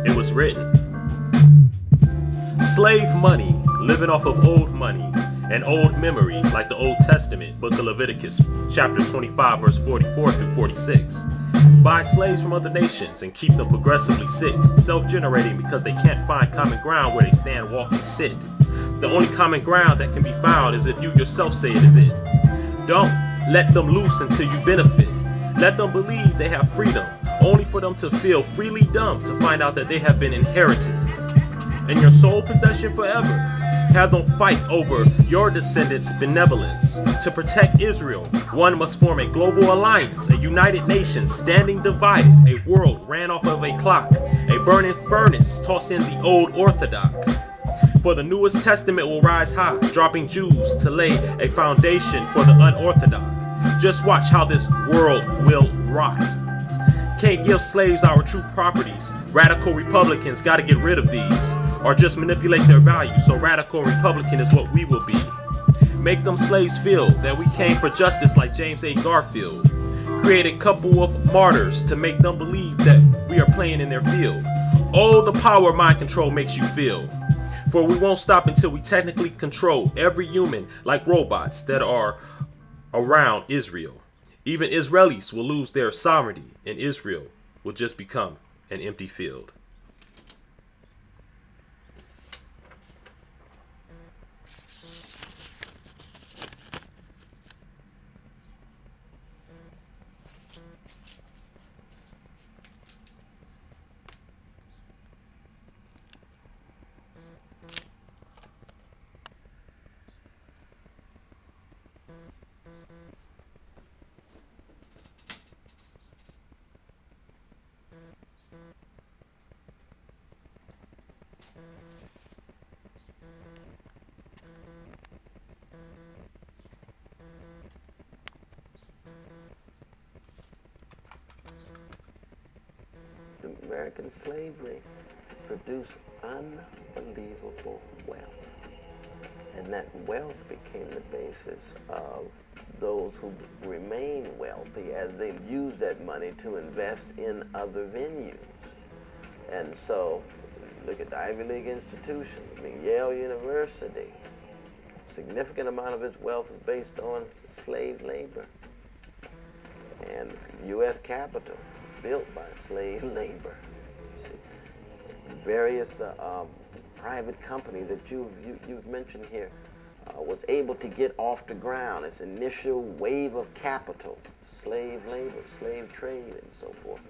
It was written, slave money, living off of old money and old memory, like the Old Testament, book of Leviticus, chapter 25, verse 44 through 46. Buy slaves from other nations and keep them progressively sick, self-generating because they can't find common ground where they stand, walk, and sit. The only common ground that can be found is if you yourself say it is it. Don't let them loose until you benefit. Let them believe they have freedom, only for them to feel freely dumb to find out that they have been inherited and your sole possession forever. Have them fight over your descendants' benevolence. To protect Israel, one must form a global alliance, a united nation standing divided, a world ran off of a clock, a burning furnace, toss in the old orthodox. For the newest testament will rise high, dropping Jews to lay a foundation for the unorthodox. Just watch how this world will rot. Can't give slaves our true properties. Radical Republicans gotta get rid of these, or just manipulate their value, so radical Republican is what we will be. Make them slaves feel that we came for justice like James A. Garfield. Create a couple of martyrs to make them believe that we are playing in their field. Oh, the power mind control makes you feel. For we won't stop until we technically control every human like robots that are around Israel. Even Israelis will lose their sovereignty, and Israel will just become an empty field. American slavery produced unbelievable wealth. And that wealth became the basis of those who remain wealthy as they use that money to invest in other venues. And so, look at the Ivy League institutions. I mean, Yale University, significant amount of its wealth is based on slave labor. And U.S. Capitol, built by slave labor. You see, various private companies that you've mentioned here was able to get off the ground. Its initial wave of capital, slave labor, slave trade, and so forth.